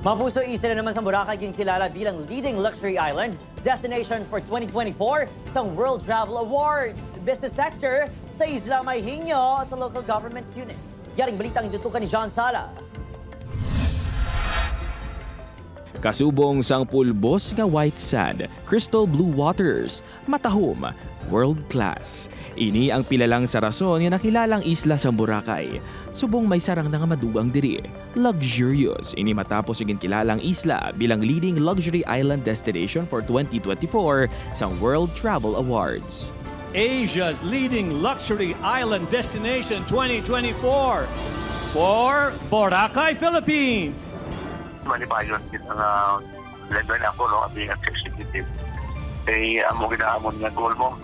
Mapuso Isla naman sa Boracay yung kilala bilang leading luxury island destination for 2024 sa World Travel Awards. Business sector sa Isla may hinyo sa local government unit. Yaring balitang itutukan ni John Sala. Kasubong sang pulbos nga white sand, crystal blue waters, matahom, world class. Ini ang pilalang sa rason nga nakilalang isla sa Boracay. Subong may sarang na nga madugang diri. Luxurious, ini matapos yung kilalang isla bilang leading luxury island destination for 2024 sa World Travel Awards. Asia's leading luxury island destination 2024 for Boracay, Philippines. Malibayon ang level ako no being an executive. Kay amo ginaamon nga goal mo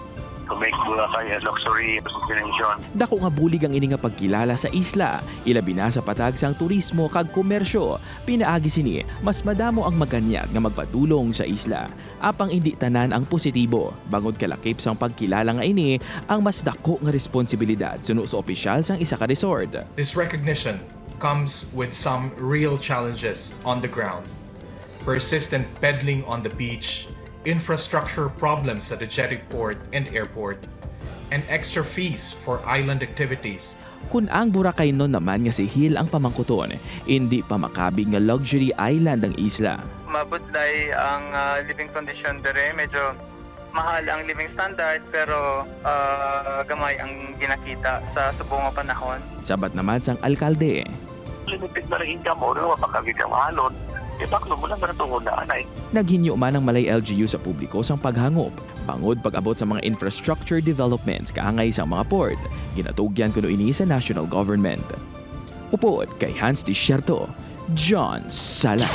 to make Boracay a luxury destination. Dako nga bulig ang ini nga pagkilala sa isla, ilabi na sa patag sang turismo kag komersyo. Pinaagi sini mas madamo ang maganyag nga magpadulong sa isla. Apang hindi tanan ang positibo, bangod kalakip sang pagkilala nga ini ang mas dako nga responsibilidad suno sa opisyal sang isa ka resort. This recognition comes with some real challenges on the ground. Persistent peddling on the beach, infrastructure problems at the jetty port and airport, and extra fees for island activities. Kung ang Boracay nun naman nga si Hill ang pamangkuton, hindi pa makabig nga luxury island ang isla. Mabudlay ang living condition dere, medyo mahal ang living standard pero gamay ang ginakita sa subong nga panahon. Sabat naman sang alkalde. Limited na rin income mo, mapakagig ang mahalon. Baklo mo lang ba na anay? Naghinyo man ang Malay LGU sa publiko sang paghangop. Bangod pag-abot sa mga infrastructure developments kaangay sa mga port. Ginatugyan kuno ini sa national government. Upod kay Hans Desierto, John Sala.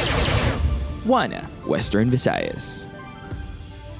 1 Western Visayas.